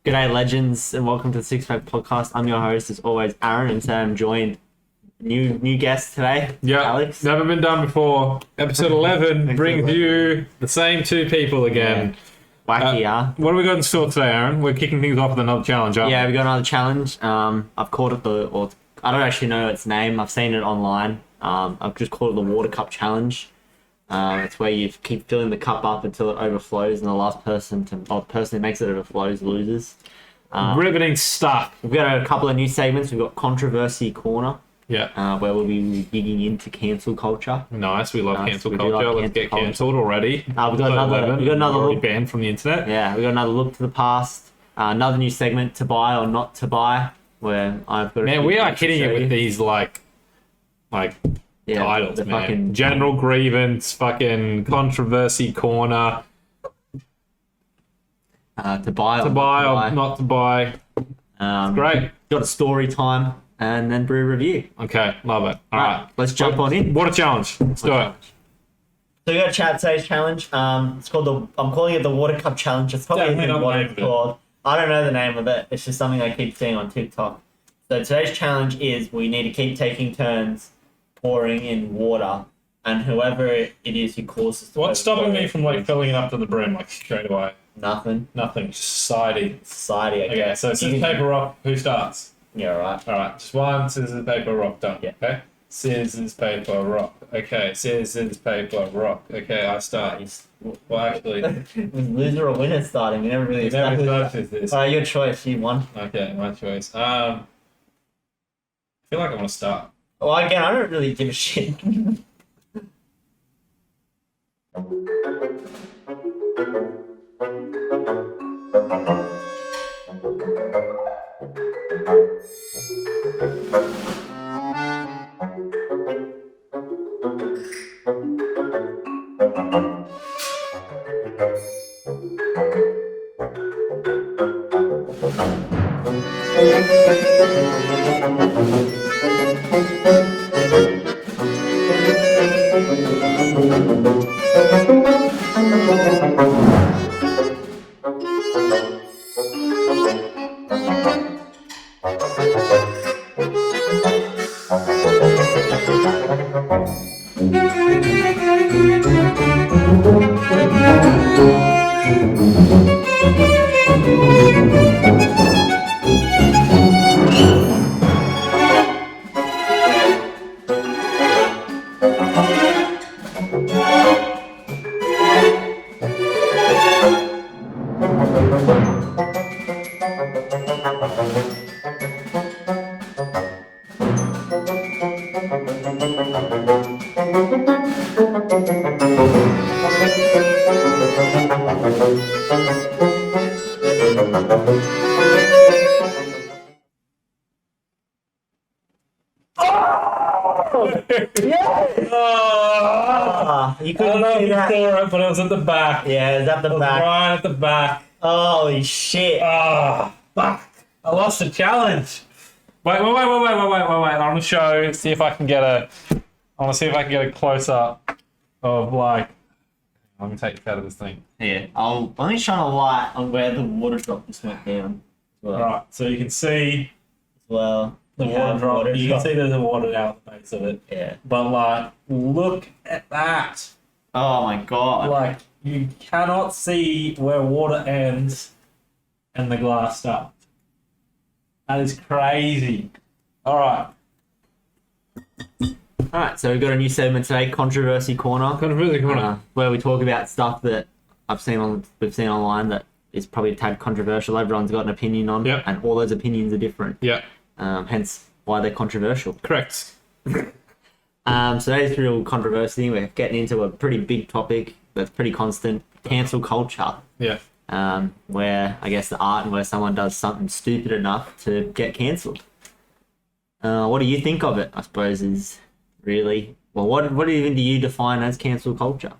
G'day, legends, and welcome to the Six Pack Podcast. I'm your host, as always, Aaron, and today I'm joined new guest today, Yeah, Alex. never been done before. Episode 11 brings 11. you the same two people again. Wacky, huh? What have we got in store today, Aaron? We're kicking things off with another challenge, aren't Yeah, we? we got another challenge. I've called it I don't actually know its name. I've seen it online. I've just called it the Water Cup Challenge. It's where you keep filling the cup up until it overflows, and the person who makes it overflows loses. Riveting stuff. We've got a couple of new segments. We've got Controversy Corner, Yeah. where we'll be digging into cancel culture. Nice. We love Nice. cancel We do culture. love Let's get cancel cancelled already. We've got another already look. banned from the internet. Yeah, we got another look to the past. Another new segment, to buy or not to buy, where I've got. Man, we are hitting it with these titles, the man. fucking General grievance, fucking controversy corner, to buy or to buy not or not to buy. Great. Got a story time and then brew review. Okay, love it. All right. Let's jump on in. What a challenge. Let's do it. So we got a today's challenge. It's called I'm calling it the Water Cup Challenge. It's probably Definitely isn't not what the it's name of it. called. I don't know the name of it. It's just something I keep seeing on TikTok. So today's challenge is we need to keep taking turns pouring in water, and whoever it is who causes to What's stopping me overflow- from filling it up to the brim straight away? Nothing. Nothing. Just society. Society, I Okay, guess. so scissors, paper, rock. Who starts? Yeah, right. All right, just one. Scissors, paper, rock. Done. Yeah. Okay. Scissors, paper, rock. Okay. Scissors, paper, rock. Okay, I start. Well, actually, It was loser or winner starting. We never really we never established. started this. Your choice. You won. Okay, my choice. I feel like I want to start. Well, again, I don't really give a shit. You I don't know couldn't if see you that. saw it, but it was at the back. Yeah, is that It the was back? right at the back. Holy shit. Ah, fuck. I lost the challenge. Wait. I want to see if I can get a close up of like. I'm gonna take this out of this thing. Yeah, I'll only shine a light on where the water drop just went down. All right, so you can see Well, the yeah, water drop. You can drop. see there's a water down the base of it. Yeah. But like, look at that. Oh my god. Like, you cannot see where water ends and the glass starts. That is crazy. All right. Alright, so we've got a new segment today, Controversy Corner. Where we talk about stuff that we've seen online that is probably a tad controversial. Everyone's got an opinion on, Yep. and all those opinions are different. Yeah. Hence why they're controversial. Correct. So today's real controversy. We're getting into a pretty big topic that's pretty constant: cancel culture. Yeah. Where I guess the art and where someone does something stupid enough to get cancelled. What do you think of it? I suppose is really well. What even do you define as cancel culture?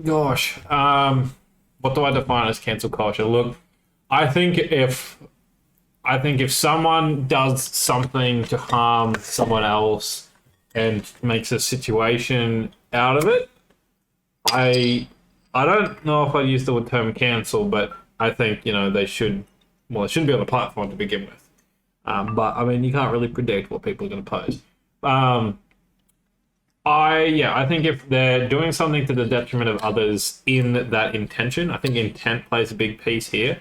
Gosh. What do I define as cancel culture? Look, I think if someone does something to harm someone else and makes a situation out of it, I I don't know if I'd use the term cancel, but I think, they should, well, it shouldn't be on the platform to begin with. But, I mean, you can't really predict what people are going to post. I think if they're doing something to the detriment of others in that intention, I think intent plays a big piece here,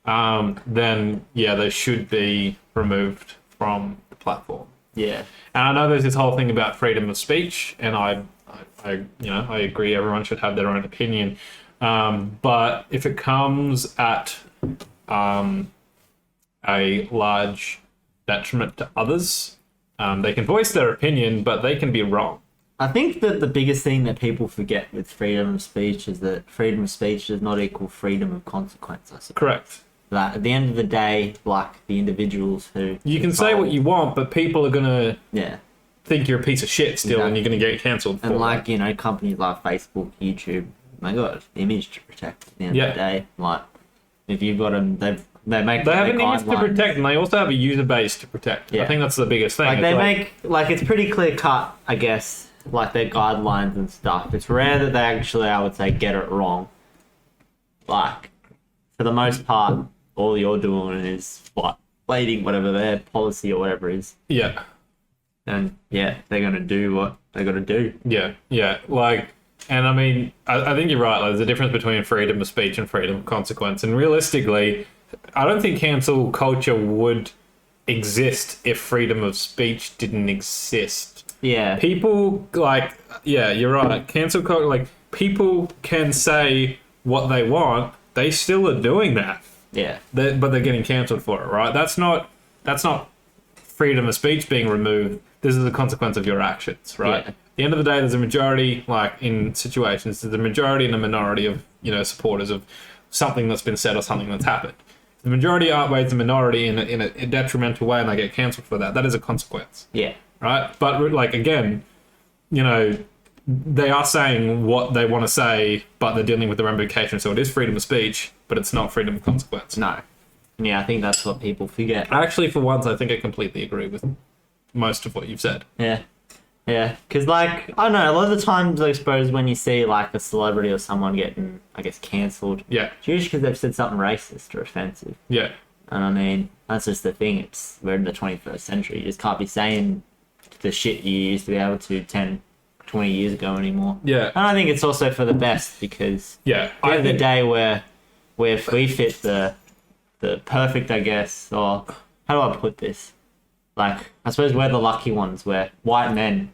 then, they should be removed from the platform. Yeah. And I know there's this whole thing about freedom of speech, and I agree everyone should have their own opinion. But if it comes at a large detriment to others, they can voice their opinion, but they can be wrong. I think that the biggest thing that people forget with freedom of speech is that freedom of speech does not equal freedom of consequence, I suppose. Correct. Like, at the end of the day, like, the individuals who... You can say what you want, but people are going to Yeah. think you're a piece of shit still, and you're going to get cancelled for And, it. like, companies like Facebook, YouTube, they got image to protect at the end of the day. Like, if you've got them, they make... They have an image to guidelines. protect, and they also have a user base to protect. Yeah. I think that's the biggest thing. Like, It's they make... Like, it's pretty clear-cut, I guess, like, their guidelines and stuff. It's rare that they actually, I would say, get it wrong. Like, for the most part, all you're doing is, waiting whatever their policy or whatever is. Yeah. And, yeah, they're going to do what they got to do. Yeah. Like, and I mean, I think you're right. Like, there's a difference between freedom of speech and freedom of consequence. And realistically, I don't think cancel culture would exist if freedom of speech didn't exist. Yeah. People, you're right. Cancel culture, like, people can say what they want. They still are doing that. Yeah. But they're getting cancelled for it, right? That's not freedom of speech being removed. This is a consequence of your actions, right? Yeah. At the end of the day, there's a majority, like in situations, there's a majority and a minority of, supporters of something that's been said or something that's happened. The majority outweighs the minority in a detrimental way, and they get cancelled for that. That is a consequence, Yeah. right? But, like, again, they are saying what they want to say, but they're dealing with the ramifications. So it is freedom of speech, but it's not freedom of consequence. No. Yeah, I think that's what people forget. Actually, for once, I think I completely agree with most of what you've said. Yeah. Yeah. Because, like, I don't know, a lot of the times, I suppose, when you see, like, a celebrity or someone getting, I guess, cancelled, Yeah, it's usually because they've said something racist or offensive. yeah, And, I mean, that's just the thing. We're in the 21st century. You just can't be saying the shit you used to be able to 10, 20 years ago anymore. yeah, And I think it's also for the best because yeah. at the end of the day where if we fit the perfect, I guess, or how do I put this? Like, I suppose we're the lucky ones. We're white men.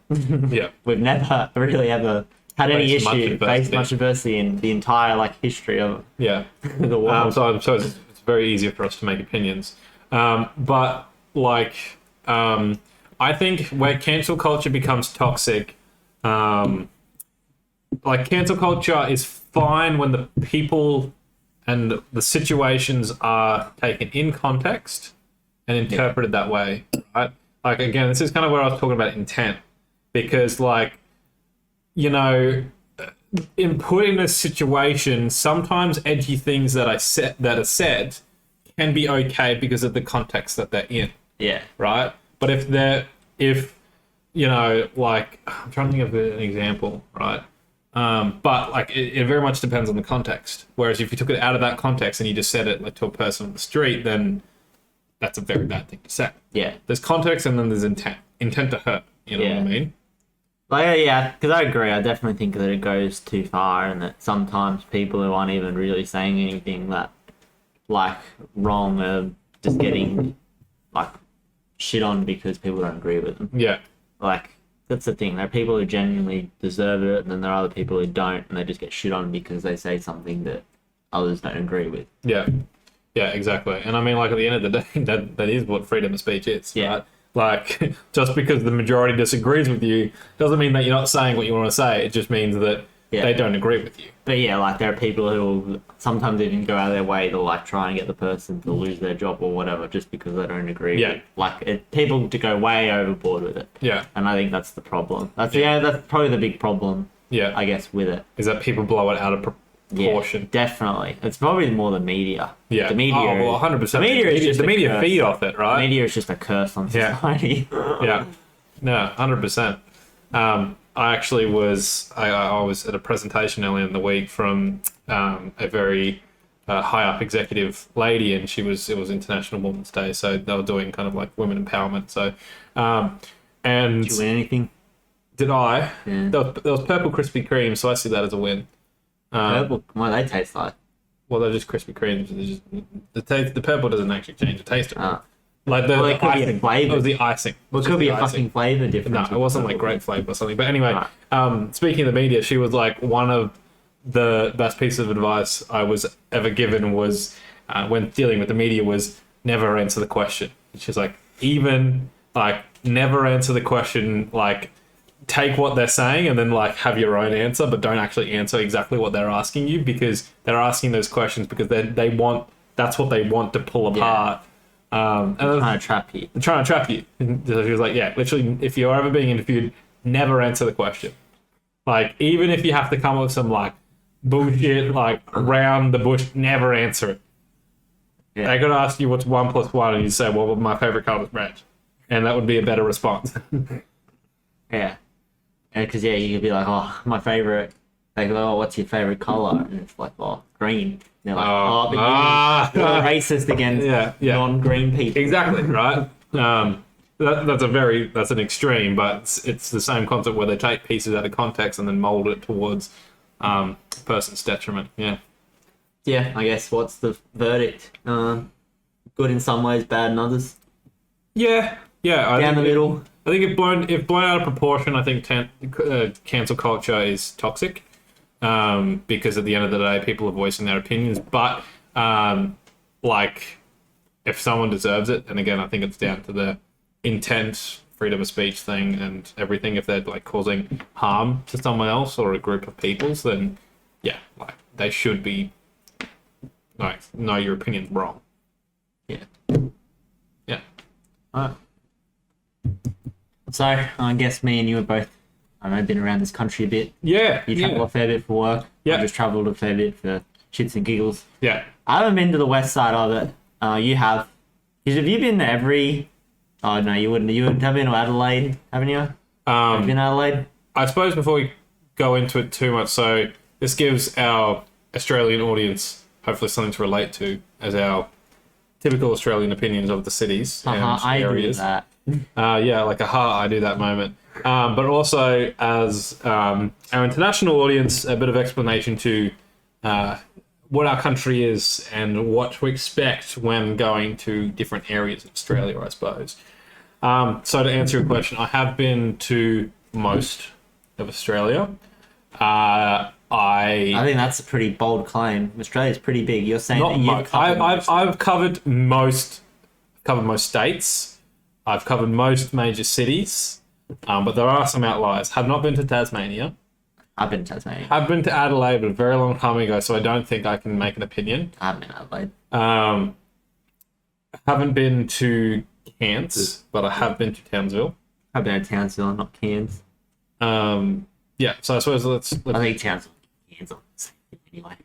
Yeah, We've never really ever had any Faced much issue, adversity. faced much adversity in the entire, like, history of yeah. the world. So it's very easy for us to make opinions. But, like, I think where cancel culture becomes toxic, like, cancel culture is fine when the people and the situations are taken in context and interpreted that way, right? Like, again, this is kind of where I was talking about intent, because, like, in putting this situation, sometimes edgy things that are said can be okay because of the context that they're in, Yeah. right? But like, I'm trying to think of an example, right? But, like, it very much depends on the context. Whereas if you took it out of that context and you just said it, like, to a person on the street, then that's a very bad thing to say. Yeah. There's context and then there's intent to hurt. You know what I mean? Like, yeah, because I agree. I definitely think that it goes too far, and that sometimes people who aren't even really saying anything that, like, wrong are just getting, like, shit on because people don't agree with them. Yeah. Like, that's the thing. There are people who genuinely deserve it, and then there are other people who don't, and they just get shit on because they say something that others don't agree with. Yeah. Yeah, exactly. And I mean, like, at the end of the day, that is what freedom of speech is. Yeah. Right? Like, just because the majority disagrees with you doesn't mean that you're not saying what you want to say. It just means that they don't agree with you. But yeah, like, there are people who will sometimes even go out of their way to, like, try and get the person to lose their job or whatever just because they don't agree. Yeah. People to go way overboard with it. Yeah. And I think that's the problem. That's probably the big problem, Yeah. I guess, with it. Is that people blow it out of proportion. Yeah, definitely. It's probably more the media. Yeah. The media. Oh, well, 100%. The media is just the a media curse. feed off it, right? Media is just a curse on Yeah. society. Yeah. No, 100%. I actually I was at a presentation earlier in the week from a very high up executive lady, and it was International Women's Day, so they were doing kind of like women empowerment. So, and Did you win anything? did I? Yeah. There was purple Krispy Kreme, so I see that as a win. Purple. What do they taste like? Well, they're just Krispy Kremes. The purple doesn't actually change the taste of it. Like Well, it could be a icing. flavour. It was the icing. Well, it could be a fucking flavour No, difference. it wasn't like grape flavor or something. But anyway, Right. speaking of the media, she was like, one of the best pieces of advice I was ever given was when dealing with the media was never answer the question. She's like, even like never answer the question, like take what they're saying and then like have your own answer, but don't actually answer exactly what they're asking you, because they're asking those questions because they want, that's what they want to pull apart. And Trying to trap you. they're trying to trap you. And so she was like, yeah, literally, if you're ever being interviewed, never answer the question. Like, even if you have to come up with some, like, bullshit, like, around the bush, never answer it. Yeah. They could ask you what's 1 + 1, and you say, well, my favourite colour is red. And that would be a better response. Yeah. Because, you could be like, oh, my favourite. They go, oh, what's your favourite colour? And it's like, oh, green. And they're like, Oh. but you're racist against Yeah. non-green people. Exactly, right? That's an extreme, but it's the same concept where they take pieces out of context and then mold it towards a person's detriment. Yeah. Yeah, I guess what's the verdict? Good in some ways, bad in others. Yeah. I Down think the middle. I think if blown out of proportion, I think cancel culture is toxic, because at the end of the day, people are voicing their opinions. But like, if someone deserves it, and again, I think it's down to the intent, freedom of speech thing, and everything. If they're like causing harm to someone else or a group of peoples, then yeah, like they should be like, no, your opinion's wrong. Yeah. Yeah. Alright. So, I guess me and you have both, I don't know, been around this country a bit. Yeah. You travel a fair bit for work. Yeah. I just travelled a fair bit for shits and giggles. Yeah. I haven't been to the west side of it. You have. Have you been to every... Oh, no, you wouldn't. You have been to Adelaide, haven't you? Have you been to Adelaide? I suppose before we go into it too much, so this gives our Australian audience hopefully something to relate to as our typical Australian opinions of the cities and I do areas. that. Yeah, like I do that moment. But also as our international audience, a bit of explanation to what our country is and what to expect when going to different areas of Australia, I suppose. So to answer your question, I have been to most of Australia. I think that's a pretty bold claim. Australia's pretty big. You're saying that you've covered most. I've covered most states. I've covered most major cities, but there are some outliers. Have not been to Tasmania. I've been to Tasmania. I've been to Adelaide, but a very long time ago, so I don't think I can make an opinion. I haven't been to Adelaide. Haven't been to Cairns, but I have been to Townsville. I've been to Townsville, not Cairns. Yeah, so I suppose let's I think Townsville and Cairns are the same thing anyway.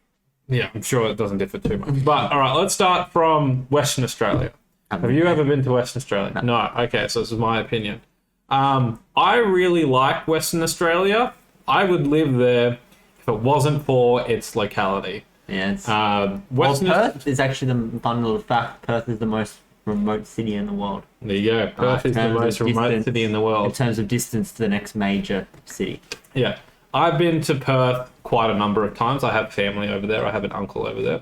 yeah, I'm sure it doesn't differ too much. But all right, let's start from Western Australia. Have you ever been to Western Australia? No. Okay, so this is my opinion. I really like Western Australia. I would live there if it wasn't for its locality. Yeah, it's... Western Perth is actually the fun little fact. Perth is the most remote city in the world. There you go. Perth is the in terms most of remote distance- city in the In world. terms of distance to the next major city. Yeah. I've been to Perth quite a number of times. I have family over there. I have an uncle over there.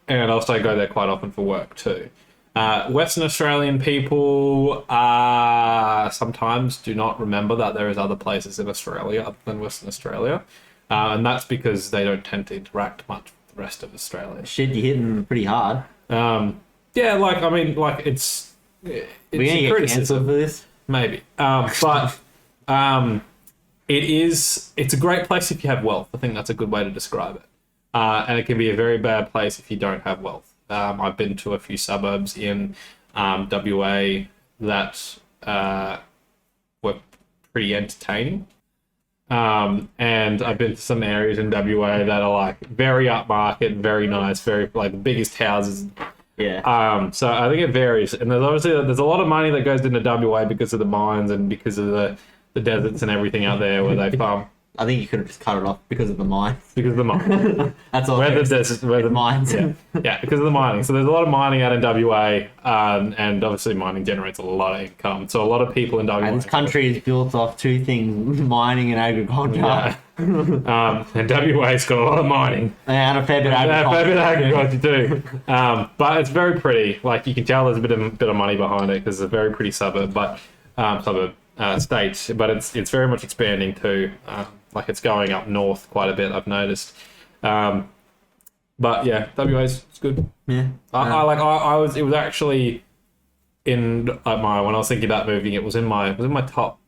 And also go there quite often for work too. Western Australian people sometimes do not remember that there is other places in Australia other than Western Australia. And that's because they don't tend to interact much with the rest of Australia. Shit, you're hitting them pretty hard. Yeah, like, I mean, like, it's We're gonna a get criticism. cancelled for this. Maybe. But it's a great place if you have wealth. I think that's a good way to describe it. And it can be a very bad place if you don't have wealth. I've been to a few suburbs in WA that were pretty entertaining. And I've been to some areas in WA that are like very upmarket, very nice, very like the biggest houses. Yeah. So I think it varies, and there's a lot of money that goes into WA because of the mines and because of the deserts and everything out there where they farm I think you could have just cut it off because of the mines. because of the mine. That's all. Where the desert, where the mines. Yeah, yeah, because of the mining. So there's a lot of mining out in WA, and obviously mining generates a lot of income. So a lot of people in WA. And this country is built off two things: mining and agriculture. Yeah. And WA's got a lot of mining. And a fair bit of Yeah, agriculture. fair bit of agriculture too. But it's very pretty. Like you can tell, there's a bit of money behind it because it's a very pretty suburb, state. But it's very much expanding too. Like it's going up north quite a bit. I've noticed. But yeah, WA's it's good. Yeah. It was actually in like when I was thinking about moving, it was in my top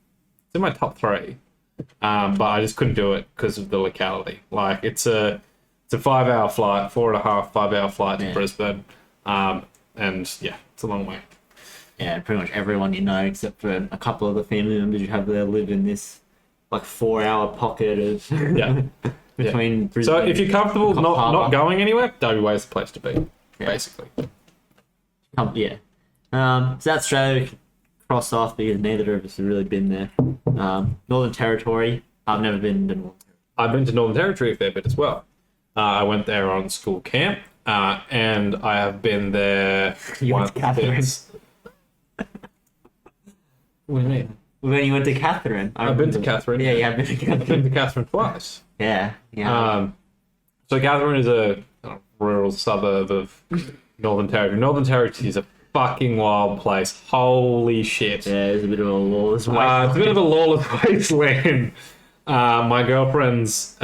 3. But I just couldn't do it because of the locality. Like it's a 5-hour flight, 5 hour flight to Yeah. Brisbane. And yeah, it's a long way. Yeah, pretty much everyone you know, except for a couple of the family members you have there, live in this like 4-hour pocket of Yeah. between. So Brisbane if you're comfortable and not Harbour. going anywhere, WA is the place to be, Yeah. basically. Yeah. So that's Australia we can cross off because neither of us have really been there. Northern Territory, I've never been to Northern Territory. I've been to Northern Territory a fair bit as well. I went there on school camp, and I have been there You went to Catherine. since- What do you mean? When you went to Catherine. I've been to Catherine. Yeah, you have been to I've been Catherine. to Catherine twice. Yeah, yeah. So Catherine is a rural suburb of Northern Territory. Northern Territory is a fucking wild place. Holy shit. Yeah, it's a bit of a lawless It's a bit of a lawless wasteland. My girlfriend's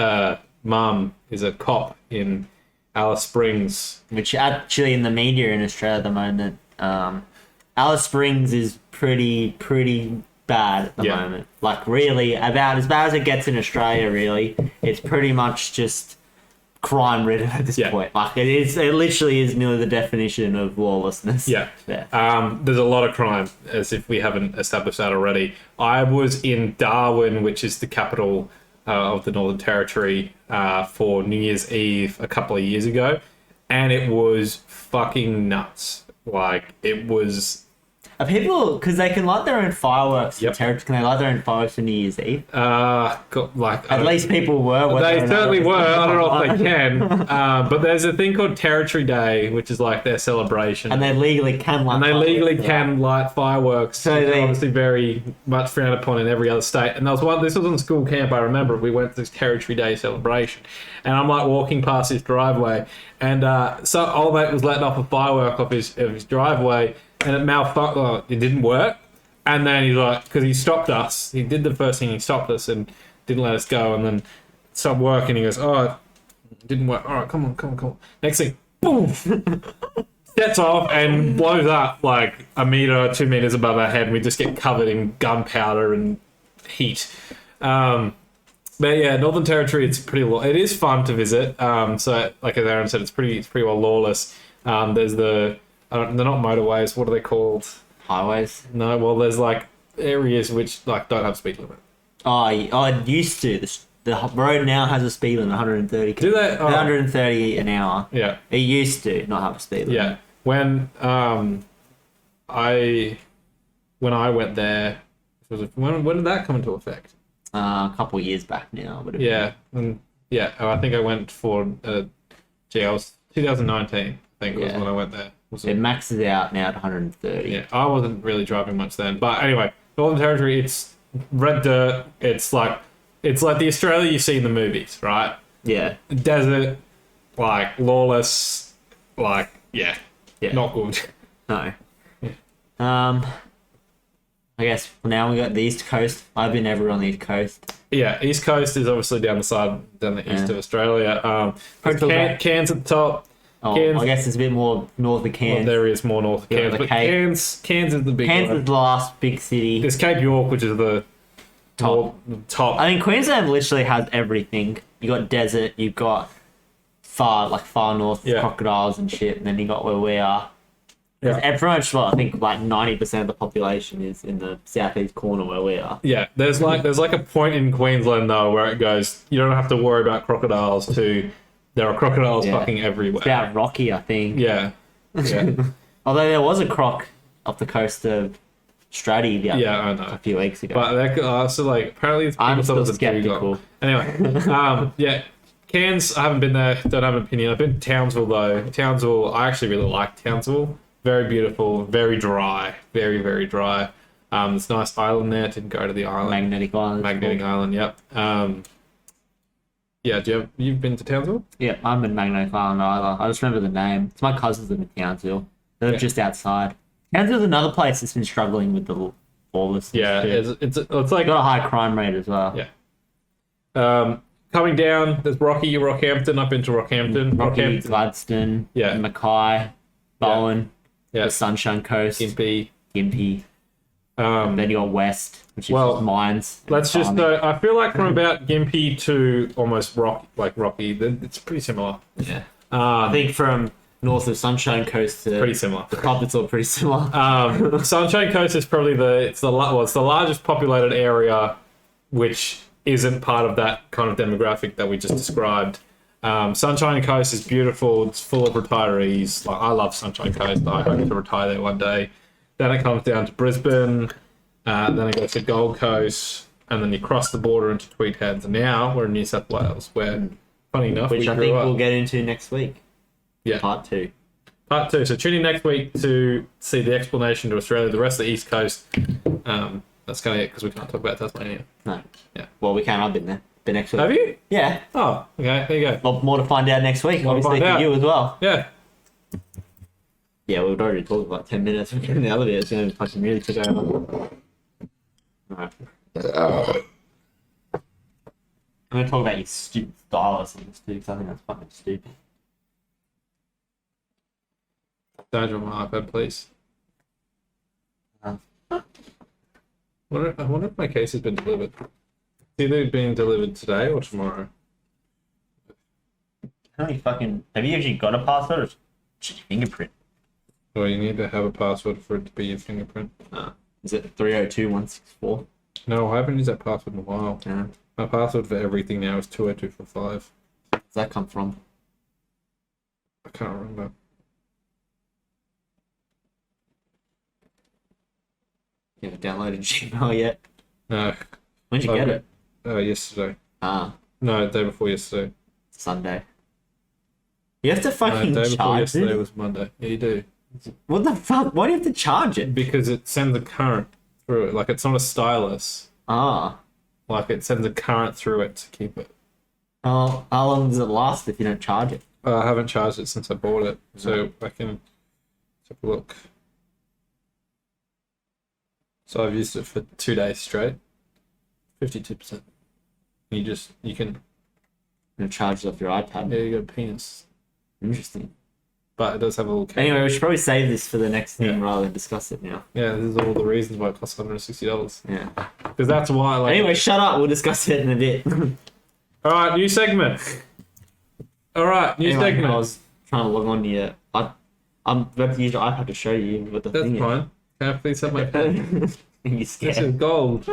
mum is a cop in Alice Springs. Which actually in the media in Australia at the moment, Alice Springs is pretty bad at the Yeah. moment. Like really, about as bad as it gets in Australia. Really, it's pretty much just crime ridden at this Yeah. point. Like it is, it literally is nearly the definition of lawlessness. Yeah. Yeah. There's a lot of crime, as if we haven't established that already. I was in Darwin, which is the capital of the Northern Territory, for New Year's Eve a couple of years ago, and it was fucking nuts. Like, it was... Are people, because they can light their own fireworks Yep. for Territory, can they light their own fireworks for New Year's Eve? like At least people were. whether They or not certainly it was- were. I don't know if they can. But there's a thing called Territory Day, which is like their celebration. And they legally can light And they fireworks legally for that. can light fireworks. So which are they- obviously very much frowned upon in every other state. And there was one. This was on school camp. I remember we went to this Territory Day celebration, and I'm like walking past his driveway, and so old mate was letting off a firework off his driveway, and it malfunctioned. Well, it didn't work. And then he's like, because he stopped us. He did the first thing. He stopped us and didn't let us go, and then it stopped working. He goes, "Oh, it didn't work. All right, come on. Next thing, boom." Sets off and blows up like a meter, 2 meters above our head. And we just get covered in gunpowder and heat. But yeah, Northern Territory, it's pretty. It is fun to visit. So, like as Aaron said, it's pretty well lawless. There's they're not motorways. What are they called? Highways. No, well, there's like areas which like don't have speed limit. Oh, it used to. The road now has a speed limit, 130. Do they? Oh. 130 an hour. Yeah. It used to not have a speed limit. Yeah. When I went there, when did that come into effect? A couple of years back now. But Yeah, and I think I went for I was 2019. I think was Yeah. when I went there. Was it it? maxes out now at 130. Yeah, I wasn't really driving much then, but anyway, Northern Territory. It's red dirt. It's like the Australia you see in the movies, right? Yeah. Desert, like lawless, like Yeah. not good. No. I guess now we got the East Coast. I've been everywhere on the East Coast. Yeah, East Coast is obviously down the east Yeah. of Australia. Coastal Bay. Cairns at the top. Oh, Cairns. I guess it's a bit more north of Well, Cairns. there is more north of Yeah, Cairns, the but Cape. Cairns is the big Cairns one. is the last big city. There's Cape York, which is the Top. top. I mean, Queensland literally has everything. You got desert, you've got far north Yeah. crocodiles and shit, and then you got where we are. Yeah. And pretty much, I think like 90% of the population is in the southeast corner where we are. Yeah, there's like a point in Queensland though where it goes, you don't have to worry about crocodiles. There are crocodiles Yeah. fucking everywhere. It's about Rocky, I think. Yeah, yeah. Although there was a croc off the coast of Stratty the Yeah, I a know. few weeks ago. But that, so like apparently it's I'm people thought it still was a dugong. skeptical. Anyway, yeah, Cairns. I haven't been there. Don't have an opinion. I've been to Townsville though. Townsville. I actually really like Townsville. Very beautiful. Very dry. Very very dry. There's a nice island there. Didn't go to the island. Magnetic Island. Magnetic Island. Yep. Yeah. You've been to Townsville? Yeah, I'm in Magnetic Island either. I just remember the name. It's my cousins live in Townsville. They live Yeah. just outside. Townsville's another place that's been struggling with the lawlessness. Yeah. too. It's like Got a high crime rate as well. Yeah. Coming down, there's Rockhampton. I've been to Rockhampton. Rocky, Gladstone, Yeah. Mackay, Bowen, Yeah. the Sunshine Coast, Gympie. Gympie. Then you got West, which is Well, just mines. and Let's just farming. I feel like from about Gympie to almost Rocky, it's pretty similar. Yeah. I think from north of Sunshine Coast to Pretty similar. the top, it's all pretty similar. Sunshine Coast is probably it's the largest populated area, which isn't part of that kind of demographic that we just described. Sunshine Coast is beautiful. It's full of retirees. Like, I love Sunshine Coast. I hope to retire there one day. Then it comes down to Brisbane. Then it goes to Gold Coast, and then you cross the border into Tweed Heads. And now we're in New South Wales, where, funny enough, Which we I grew think up. we'll get into next week. Yeah. Part 2. Part 2. So tune in next week to see the explanation to Australia, the rest of the East Coast. That's kind of it because we can't talk about Tasmania. No. Yeah. Well, we can. I've been there. Been next week. Have you? Yeah. Oh, okay. There you go. A lot more to find out next week. More to Obviously find for out. you as well. Yeah. Yeah, we've already talked for like 10 minutes. We're getting the elevator. It's going to fucking really took over. Alright. I'm going to talk about your stupid stylus on this too, because I think that's fucking stupid. Don't drop my iPad, please. Uh. I wonder if my case has been delivered. It's either being delivered today or tomorrow. How many fucking... Have you actually got a password or just your fingerprint? Well, you need to have a password for it to be your fingerprint. Is it 302164? No, I haven't used that password in a while. Yeah. My password for everything now is 20245. Where's that come from? I can't remember. You haven't downloaded Gmail yet? No. When'd you get it? Yesterday. Ah, No, the day before yesterday. Sunday. You have to No, fucking the day before charge yesterday it? was Monday. Yeah, you do. What the fuck? Why do you have to charge it? Because it sends a current through it. Like, it's not a stylus. Ah. Like, it sends a current through it to keep it. How long does it last if you don't charge it? I haven't charged it since I bought it, so I can take a look. So I've used it for 2 days straight. 52%. You can, You charge it off your iPad. yeah, you got a penis. Interesting. But it does have a little case. Anyway, we should probably save this for the next thing Yeah. rather than discuss it now. Yeah, this is all the reasons why it costs $160. Yeah. Because that's why, like... Anyway, shut up. We'll discuss it in a bit. Alright, new segment. Alright, new Anyway, I segment. was trying to log on to your... I'm about to use your iPad to show you what the That's thing fine. Can I please have my pen? is. You This scared. is gold.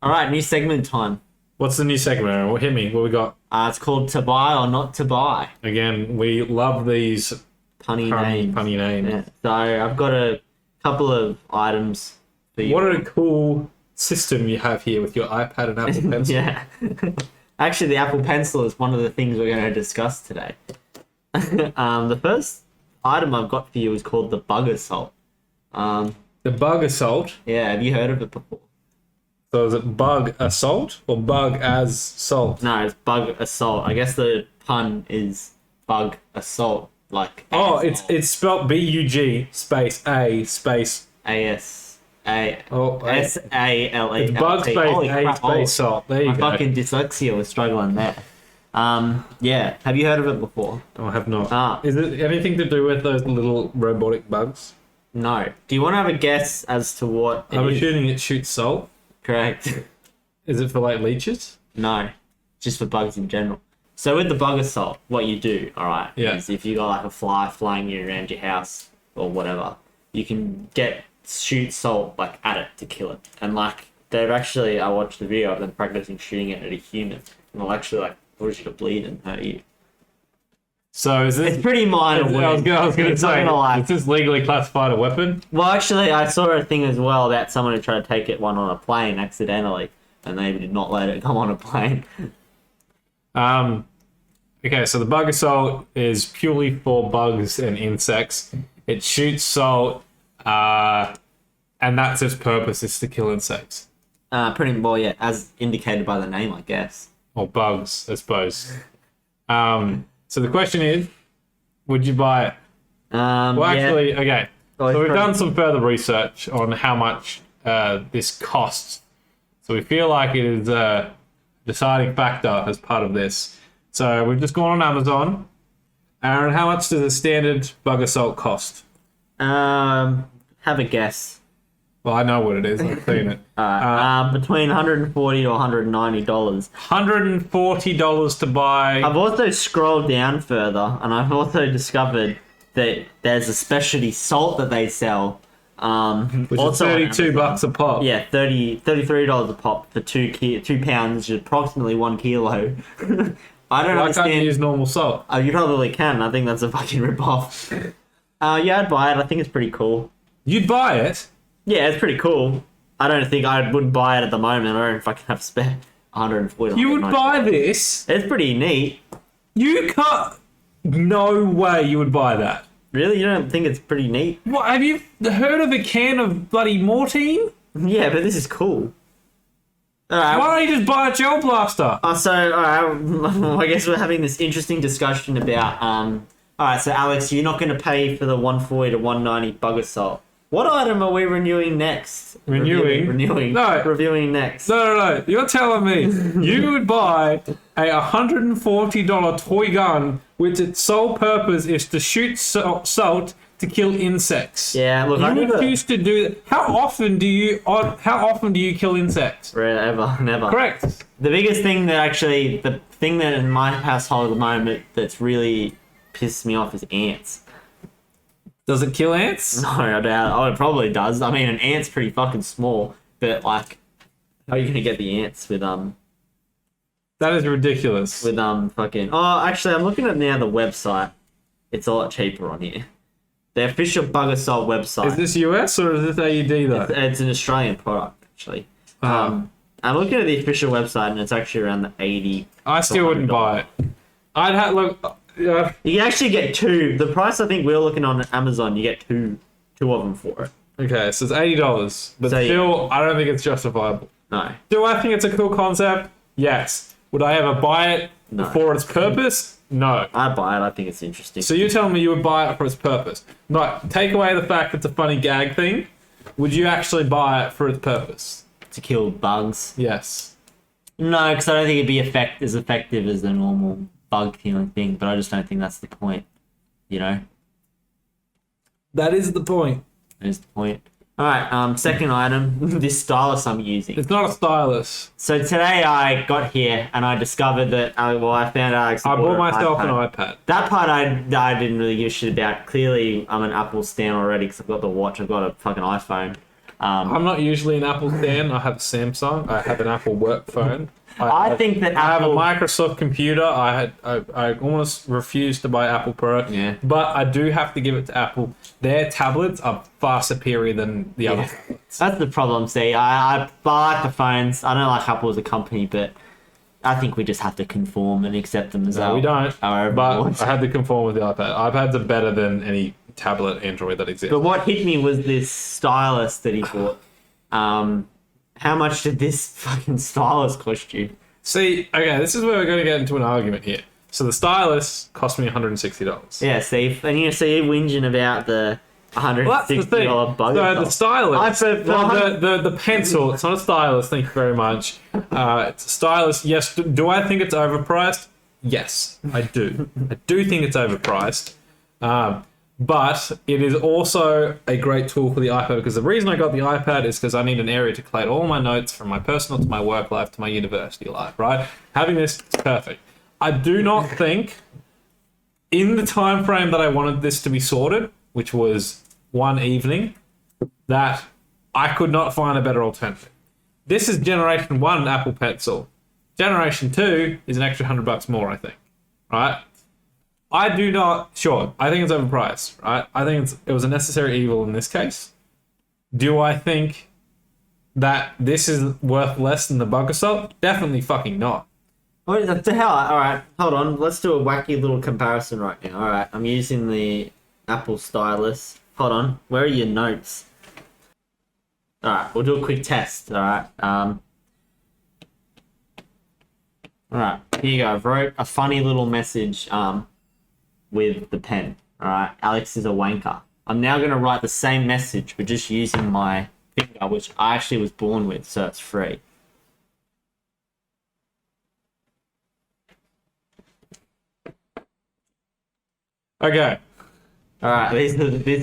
Alright, new segment time. What's the new segment, Aaron? Well, hit me. What we got? It's called To Buy or Not To Buy. Again, we love these Punny names. punny names. Yeah. So I've got a couple of items for you. What a cool system you have here with your iPad and Apple Pencil. Yeah. Actually, the Apple Pencil is one of the things we're going to discuss today. The first item I've got for you is called the Bug Assault. The Bug Assault. Yeah, have you heard of it before? So is it Bug Assault or Bug as Salt? No, it's Bug Assault. I guess the pun is Bug Assault. Like Oh, assault. it's spelled B-U-G space A space... A-S-A-S-A-L-E. It's Bug space Holy A crap, space Salt. There you my go. fucking dyslexia was struggling there. Yeah. Have you heard of it before? Oh, I have not. Ah. Is it anything to do with those little robotic bugs? No. Do you want to have a guess as to what it I'm is? assuming it shoots salt. Correct. Is it for like leeches? No. Just for bugs in general. So with the Bug Assault, what you do, alright, Yeah. is if you got like a fly flying you around your house or whatever, you can shoot salt like at it to kill it. And like they've actually, I watched the video of them practicing shooting it at a human, and they'll actually like cause you to bleed and hurt you. So is this? It's pretty minor. I was going to It's not say, gonna lie. is this legally classified a weapon? Well, actually, I saw a thing as well about someone who tried to take one on a plane accidentally, and they did not let it come on a plane. Okay, so the bug assault is purely for bugs and insects. It shoots salt, and that's its purpose, is to kill insects. Pretty well, yeah, as indicated by the name, I guess. Or bugs, I suppose. So the question is, would you buy it? Well, actually, okay. Oh, So we've probably- done some further research on how much this costs. So we feel like it is a deciding factor as part of this. So we've just gone on Amazon. Aaron, how much does a standard bug assault cost? Have a guess. Well, I know what it is. I've seen it. Between $140 to $190. $140 to buy. I've also scrolled down further, and I've also discovered that there's a specialty salt that they sell. Which also is on 32 Amazon. bucks a pop. Yeah, $33 a pop for 2 pounds, which is approximately 1 kilo. I don't Why understand. can't you use normal salt? Oh, you probably can. I think that's a fucking rip-off. Yeah, I'd buy it. I think it's pretty cool. You'd buy it? Yeah, it's pretty cool. I don't think I wouldn't buy it at the moment. I don't fucking have spare 140. You would buy this? It's pretty neat. You can't. No way you would buy that. Really? You don't think it's pretty neat? What, have you heard of a can of bloody Mortine? Yeah, but this is cool. Alright. Why don't you just buy a gel blaster? I guess we're having this interesting discussion about alright, so Alex, you're not going to pay for the 140 to 190 bug assault. What item are we renewing next? Renewing? Renewing. No. Reviewing next. No. You're telling me you would buy a $140 toy gun which its sole purpose is to shoot salt to kill insects. Yeah, look, I You never... refuse to do that. How often do you kill insects? Ever, never. Correct. The biggest thing the thing that in my household at the moment that's really pisses me off is ants. Does it kill ants? No, I doubt. Oh, it probably does. I mean, an ant's pretty fucking small, but like, how are you gonna get the ants with That is ridiculous. fucking? Oh, actually, I'm looking at now the website. It's a lot cheaper on here. The official bug assault website. Is this US or is this AED though? It's an Australian product actually. I'm looking at the official website and it's actually around the 80. I still wouldn't buy it. I'd have look. You can actually get two. The price I think we're looking on Amazon, you get two of them for it. Okay, so it's $80, but So, still, I don't think it's justifiable. No. Do I think it's a cool concept? Yes. Would I ever buy it No. for its purpose? No. I'd buy it. I think it's interesting. So you're telling me you would buy it for its purpose? No. Take away the fact it's a funny gag thing. Would you actually buy it for its purpose? To kill bugs. Yes. No, because I don't think it'd be as effective as the normal bug killing thing, but I just don't think that's the point. You know? That is the point. That is the point. Alright, second item, this stylus I'm using. It's not a stylus. So today I got here and I discovered that, I found Alex. I bought an myself iPad. an iPad. That part I didn't really give a shit about. Clearly, I'm an Apple stan already because I've got the watch, I've got a fucking iPhone. I'm not usually an Apple fan. I have a Samsung. I have an Apple work phone. I think that I have a Apple... Microsoft computer. I almost refused to buy Apple Pro. Yeah. But I do have to give it to Apple. Their tablets are far superior than the other tablets. That's the problem, see. I like the phones. I don't like Apple as a company, but I think we just have to conform and accept them as No, we don't. our But overlords. I had to conform with the iPad. iPads are better than any tablet Android that exists. But what hit me was this stylus that he bought. How much did this fucking stylus cost you? See, okay, this is where we're going to get into an argument here. So the stylus cost me $160. Yeah, Steve. And you see whinging about the $160 Well, that's the thing. bug. So the stylus, for the pencil, it's not a stylus, thank you very much. It's a stylus, yes. Do I think it's overpriced? Yes, I do. I do think it's overpriced. But it is also a great tool for the iPad, because the reason I got the iPad is because I need an area to collate all my notes from my personal to my work life to my university life, right? Having this is perfect. I do not think, in the time frame that I wanted this to be sorted, which was one evening, that I could not find a better alternative. This is Generation 1 Apple Pencil. Generation 2 is an extra $100 more, I think, right? I do not. Sure, I think it's overpriced, right? I think it was a necessary evil in this case. Do I think that this is worth less than the Bug Assault? Definitely fucking not. What the hell? Alright, hold on. Let's do a wacky little comparison right now. Alright, I'm using the Apple stylus. Hold on. Where are your notes? Alright, we'll do a quick test. Alright. Alright, here you go. I wrote a funny little message with the pen. Alright, Alex is a wanker. I'm now going to write the same message, but just using my finger, which I actually was born with, so it's free. Okay. Alright, this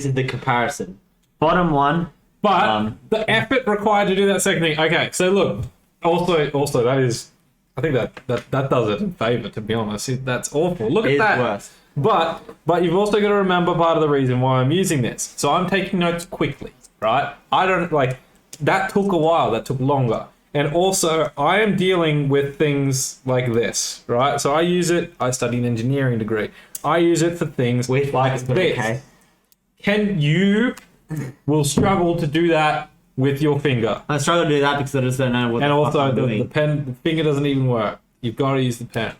is the comparison. Bottom one. But the effort required to do that second thing. Okay, so look. Also, that is. I think that does it in favor. To be honest, that's awful. Look It at is that. worse. But you've also got to remember part of the reason why I'm using this. So I'm taking notes quickly, right? I don't like that took a while. That took longer. And also, I am dealing with things like this, right? So I use it. I studied an engineering degree. I use it for things With like but this. okay. Can you will struggle to do that with your finger? I struggle to do that because I just don't know what And the fuck also, I'm the doing. pen, the finger doesn't even work. You've got to use the pen.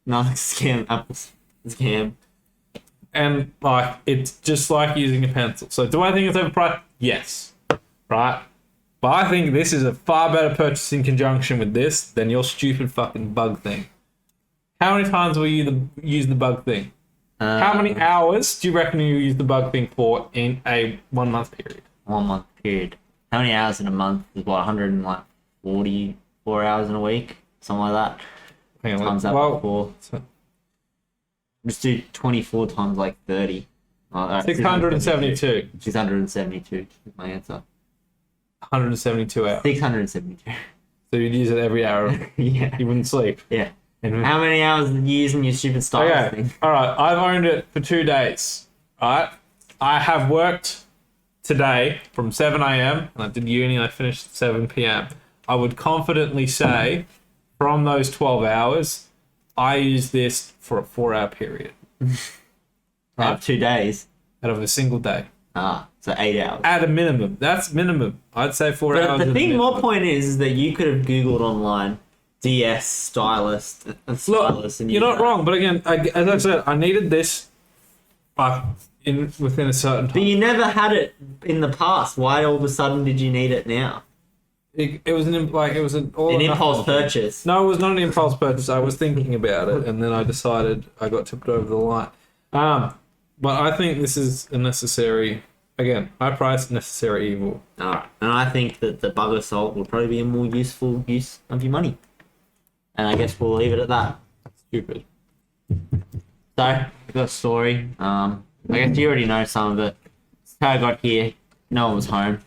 No, scam. Apple's scam. And like, it's just like using a pencil. So do I think it's overpriced? Yes. Right? But I think this is a far better purchase in conjunction with this than your stupid fucking bug thing. How many times will you use the bug thing? How many hours do you reckon you use the bug thing for in a 1 month period? 1 month period. How many hours in a month is what? 144 hours in a week, something like that. Hang on, Times that by 4. so Just do 24 times like 30. 672. 672 is my answer. 172 hours. 672. So you'd use it every hour. Yeah. You wouldn't sleep. Yeah. And How many hours did you use in your stupid style okay, thing? all right. I've owned it for 2 days. All right. I have worked today from 7 a.m. and I did uni and I finished at 7 p.m. I would confidently say from those 12 hours, I used this for a 4-hour period Out of 2 days. out of a single day. So 8 hours. At a minimum. That's minimum. I'd say 4 hours. The is thing, minimum. more point is that you could have Googled online DS stylist, Look, and you're used not that. wrong, but again, as I said, I needed this within a certain But time. you never had it in the past. Why all of a sudden did you need it now? It was an all An or impulse nothing thing. purchase. No, it was not an impulse purchase. I was thinking about it, and then I decided I got tipped over the line. But I think this is a necessary. Again, high price, necessary evil. Alright, and I think that the bug assault would probably be a more useful use of your money. And I guess we'll leave it at that. Stupid. So, I've got a story. I guess you already know some of it. That's how I got here. No one was home.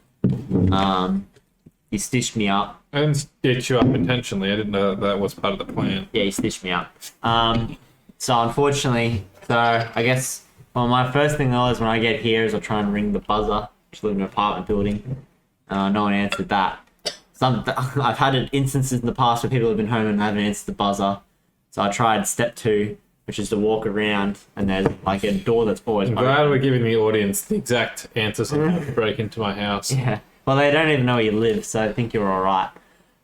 He stitched me up. I didn't stitch you up intentionally. I didn't know that was part of the plan. Yeah, he stitched me up. So unfortunately, I guess my first thing was when I get here is I try and ring the buzzer. Just live in an apartment building. No one answered that. I've had instances in the past where people have been home and haven't answered the buzzer. So I tried step 2, which is to walk around and there's like a door that's always I'm open. glad we're giving the audience the exact answers on how to break into my house. Yeah. Well, they don't even know where you live, so I think you're all right.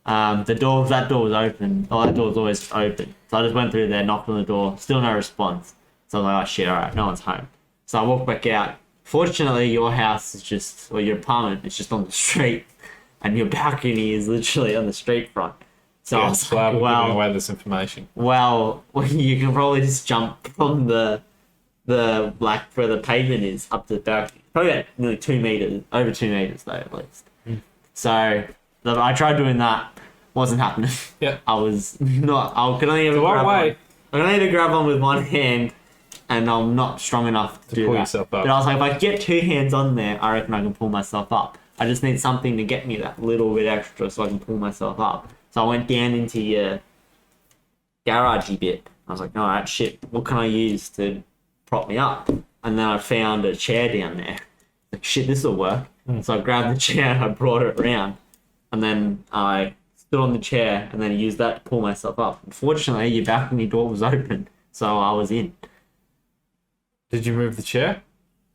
That door was open. Oh, that door was always open. So I just went through there, knocked on the door, still no response. So I was like, oh shit, all right, no one's home. So I walked back out. Fortunately, your house is just, or your apartment is just on the street, and your balcony is literally on the street front. So I Yeah, was glad like, we're giving well, away this information. well, you can probably just jump from the like where the pavement is up to the balcony. Probably about nearly 2 meters, over 2 meters though at least. So I tried doing that, wasn't happening. Yeah. I was not. I could only ever So grab one one. way. I can only grab one with one hand, and I'm not strong enough to do pull that. yourself up. But I was like, if I get 2 hands on there, I reckon I can pull myself up. I just need something to get me that little bit extra so I can pull myself up. So I went down into your garagey bit. I was like, all right, shit, what can I use to prop me up? And then I found a chair down there. Like, shit, this will work. So I grabbed the chair and I brought it around. And then I stood on the chair and then used that to pull myself up. Unfortunately, your balcony door was open, so I was in. Did you move the chair?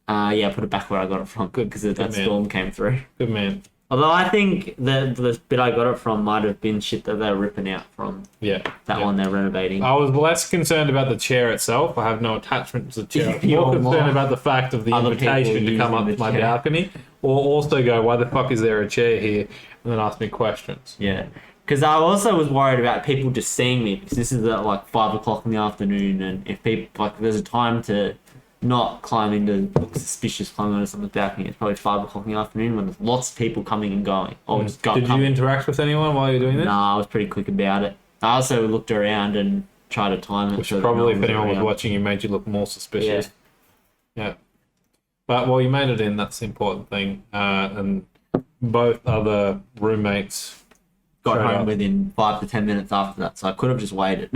Yeah, I put it back where I got it from. Good, because that man. storm came through. Good man. Although I think the bit I got it from might have been shit that they're ripping out from Yeah. that yeah. one they're renovating. I was less concerned about the chair itself. I have no attachment to the chair. I was You're more concerned more- about the fact of the Other invitation people to come up using to the my chair. balcony, or also go, why the fuck is there a chair here? And then ask me questions. Yeah. Because I also was worried about people just seeing me, because this is at like 5 o'clock in the afternoon, and if people, like, there's a time to not climb into, look suspicious, climbing onto someone's balcony. It's probably 5 o'clock in the afternoon when there's lots of people coming and going. Or just Did you interact with anyone while you're doing this? Nah, I was pretty quick about it. I also looked around and tried to time it. Which so that probably, no if anyone was around. watching, you made you look more suspicious. Yeah. But, well, you made it in. That's the important thing. And both other roommates Got showed home up. within 5 to 10 minutes after that, so I could have just waited.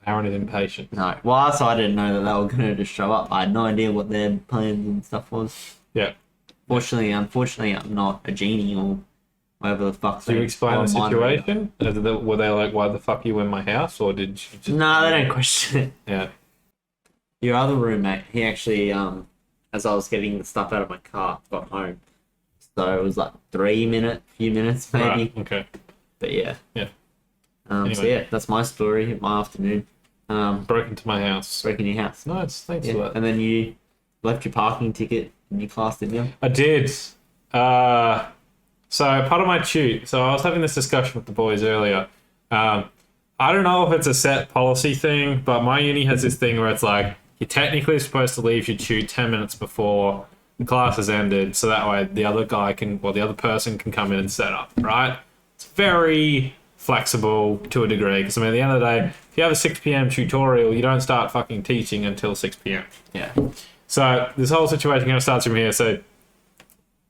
Aaron is impatient. No. Well, also I didn't know that they were going to just show up. I had no idea what their plans and stuff was. Yeah. Unfortunately, I'm not a genie or whatever the fuck. Did you explain the situation? Were they like, why the fuck are you in my house? Or did you just... No, they don't question it. Yeah. Your other roommate, he actually, as I was getting the stuff out of my car, got home. So it was like few minutes maybe. Right. Okay. But yeah. Yeah. So Anyway. yeah, that's my story, my afternoon. Broke into my house. Breaking your house. Nice. Thanks for Yeah. that. And then you left your parking ticket in your class, didn't you? I did. So part of my tute. So I was having this discussion with the boys earlier. I don't know if it's a set policy thing, but my uni has this thing where it's like you're technically supposed to leave your tute 10 minutes before the class has ended, so that way the other person can come in and set up. Right? It's very flexible to a degree because I mean, at the end of the day, if you have a 6 p.m. tutorial, you don't start fucking teaching until 6 p.m. Yeah. So this whole situation kind of starts from here. So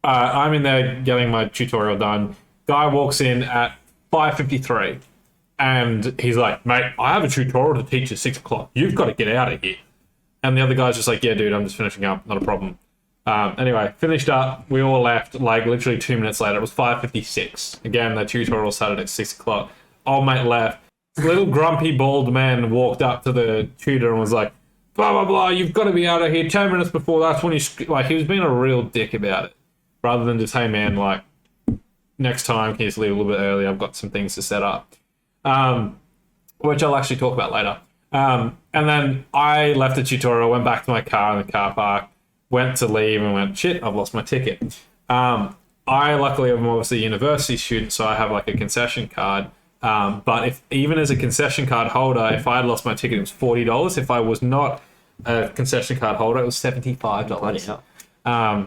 I'm in there getting my tutorial done. Guy walks in at 5:53, and he's like, "Mate, I have a tutorial to teach at 6 o'clock. You've got to get out of here." And the other guy's just like, "Yeah, dude, I'm just finishing up. Not a problem." Anyway, finished up. We all left. Like literally 2 minutes later, it was 5:56. Again, the tutorial started at 6 o'clock. Old mate left. This little grumpy bald man walked up to the tutor and was like, blah blah blah, you've got to be out of here 10 minutes before. That's when like he was being a real dick about it, rather than just, hey man, like next time can you just leave a little bit early, I've got some things to set up, which I'll actually talk about later. And then I left the tutorial, went back to my car in the car park, went to leave and went, shit, I've lost my ticket. I luckily am obviously a university student, so I have like a concession card. But even as a concession card holder, if I had lost my ticket, it was $40. If I was not a concession card holder, it was $75.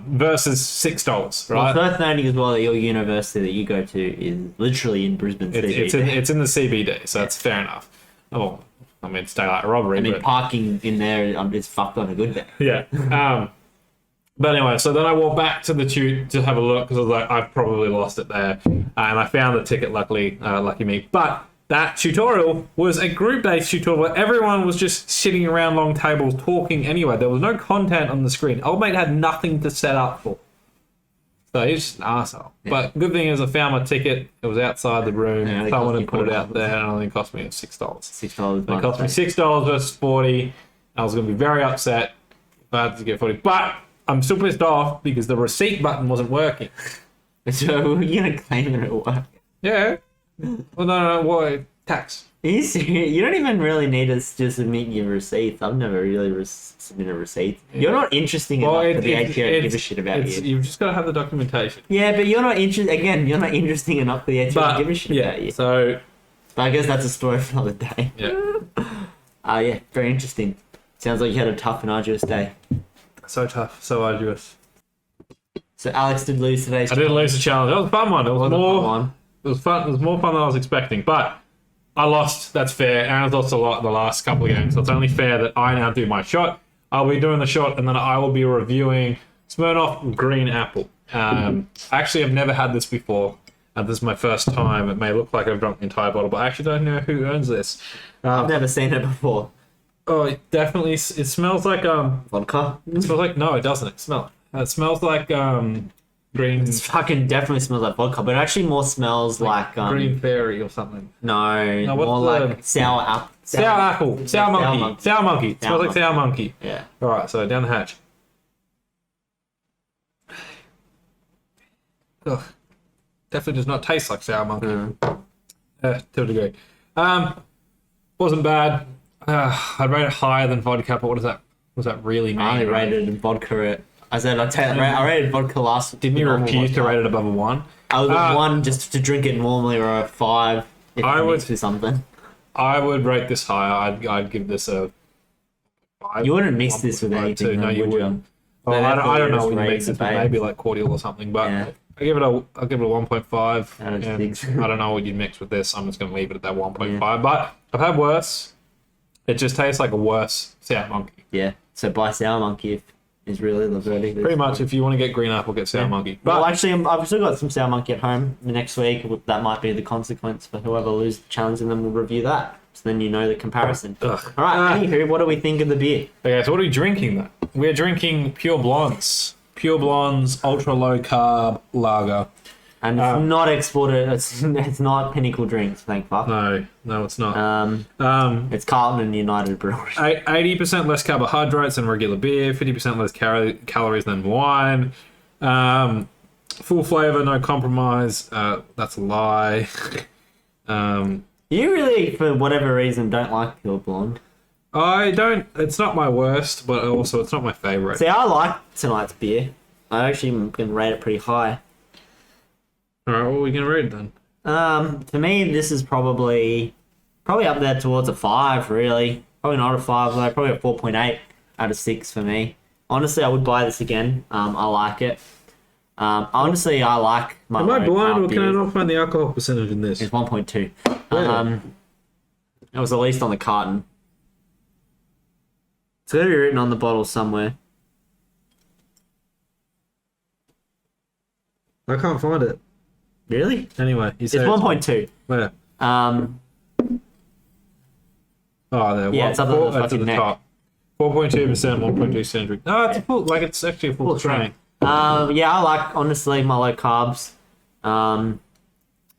Versus $6, right? Well, it's worth noting as well that your university that you go to is literally in Brisbane CBD. It's in the CBD, so that's fair enough. Oh, I mean, it's daylight robbery. I mean, but... parking in there is fucked on a good day. Yeah. But anyway, so then I walked back to the tute to have a look because I was like, I've probably lost it there. And I found the ticket, luckily, lucky me. But that tutorial was a group-based tutorial where everyone was just sitting around long tables talking anyway. There was no content on the screen. Old mate had nothing to set up for. So he's just an arsehole. Yeah. But good thing is I found my ticket. It was outside the room. Yeah, someone had put it out there and it only cost me $6. $6. It cost me $6 versus $40. I was going to be very upset if I had to get $40. But I'm still pissed off because the receipt button wasn't working. So you're going to claim that it worked? Yeah. Well, no, why? Tax. Are you serious? You don't even really need us to submit your receipts. I've never really submitted a receipt. Yeah. You're not interesting enough for the ATO to give a shit about you. You've just got to have the documentation. Yeah, but you're not you're not interesting enough for the ATO to give a shit about you. So, but I guess that's a story for another day. Yeah. Yeah, very interesting. Sounds like you had a tough and arduous day. So tough, so arduous. So Alex did lose today. I did lose the challenge. It was a fun one. It was more fun. It was fun. It was more fun than I was expecting, but I lost. That's fair. Aaron's lost a lot in the last couple of games, so it's only fair that I now do my shot. I'll be doing the shot, and then I will be reviewing Smirnoff Green Apple. Actually, I've never had this before. This is my first time. It may look like I've drunk the entire bottle, but I actually don't know who owns this. I've never seen it before. Oh, it definitely. It smells like vodka. It smells like no, it doesn't. It smells like Green It fucking definitely smells like vodka, but it actually more smells like Green Fairy or something. No, what's more the- like sour apple. Sour apple. Sour monkey. Sour monkey. It smells like sour monkey. Yeah. Alright, so down the hatch. Ugh. Definitely does not taste like sour monkey. To a degree. Wasn't bad. I'd rate it higher than vodka, but what does that really mean? I only right? rated vodka it. I said I rated vodka last. Didn't you normal refuse to vodka. rate it above a 1? I was a 1 just to drink it normally, or a 5 if I I would- mixed with something. I would rate this higher. I'd give this a 5. You wouldn't mix this with 1.5, anything, too. No, then, you would wouldn't. Well, Then I don't after know just when you rating mix the this with base. maybe like cordial or something, but Yeah. I'll give it a 1.5. Out of and 6. I don't know what you'd mix with this. I'm just going to leave it at that 1.5. But I've had worse. It just tastes like a worse sour monkey. Yeah. So buy sour monkey is really the verdict. Pretty much, if you want to get green apple, get sour monkey. But Well, actually, I've still got some sour monkey at home. The next week, that might be the consequence for whoever loses the challenge, and then we'll review that. So then you know the comparison. Ugh. All right. Anywho, what do we think of the beer? okay, so what are we drinking though? We're drinking Pure Blondes. Pure Blondes Ultra Low Carb Lager. And it's not exported. It's not Pinnacle Drinks. Thank fuck. No, it's not. It's Carlton and United Brewery. 80% less carbohydrates than regular beer, 50% less calories than wine. Full flavor, no compromise. That's a lie. You really, for whatever reason, don't like Pure Blonde. I don't. It's not my worst, but also it's not my favorite. See, I like tonight's beer. I actually am going to rate it pretty high. All right, what are we gonna read then? For me, this is probably up there towards a 5, really. Probably not a 5, though. Probably a 4.8 out of 6 for me. Honestly, I would buy this again. I like it. Honestly, I like my Am I low blind, carb or can I beers. not find the alcohol percentage in this? It's 1.2. Where? It was at least on the carton. It's got to be written on the bottle somewhere. I can't find it. Really? Anyway, you It's said 1.2. where? Um, Oh, there. Yeah, it's up at the that's at fucking the neck. top. 4.2%, 1.2 century. No, it's a full. Like it's actually a full train. yeah, I like, honestly, my low carbs.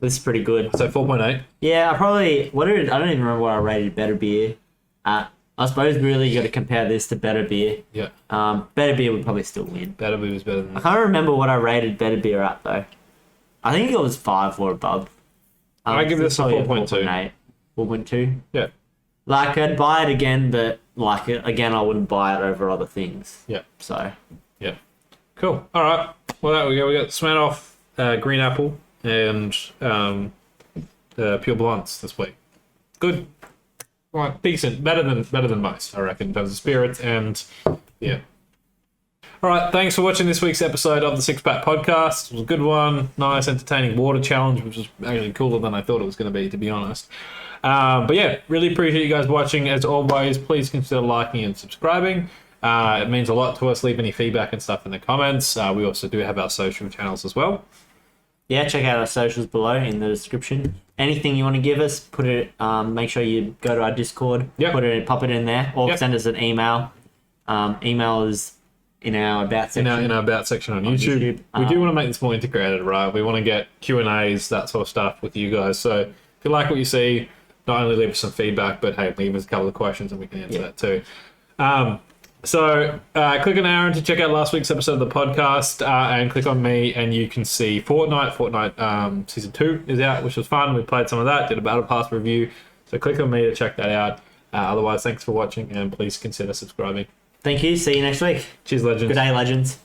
This is pretty good. So 4.8. Yeah, I probably, I don't even remember what I rated Better Beer at. I suppose really you got to compare this to Better Beer. Yeah, Better Beer would probably still win. Better Beer was better than I this. can't remember what I rated Better Beer at, though. I think it was 5 or above. I give this a probably 4.2. 4.2. Yeah, Like, I'd buy it again, but, like, again, I wouldn't buy it over other things. yeah, So, yeah. Cool. All right. Well, there we go. We got Smirnoff, Green Apple, and Pure Blondes this week. Good. Well, decent. Better than most, I reckon, in terms of spirits and yeah. All right, thanks for watching this week's episode of the Six Pack Podcast. It was a good one, nice, entertaining water challenge, which was actually cooler than I thought it was going to be, to be honest. But yeah, really appreciate you guys watching. As always, please consider liking and subscribing. It means a lot to us. Leave any feedback and stuff in the comments. We also do have our social channels as well. yeah, check out our socials below in the description. Anything you want to give us, put it. Make sure you go to our Discord. Yep. Pop it in there, or Yep. send us an email. Email is in our about section. In our about section on YouTube. We do want to make this more integrated, right? We want to get Q&As, that sort of stuff with you guys. So if you like what you see, not only leave us some feedback, but hey, leave us a couple of questions and we can answer that too. So click on Aaron to check out last week's episode of the podcast, and click on me and you can see Fortnite. Fortnite Season 2 is out, which was fun. We played some of that, did a Battle Pass review. So click on me to check that out. Otherwise, thanks for watching and please consider subscribing. Thank you. See you next week. Cheers, legends. Good day, legends.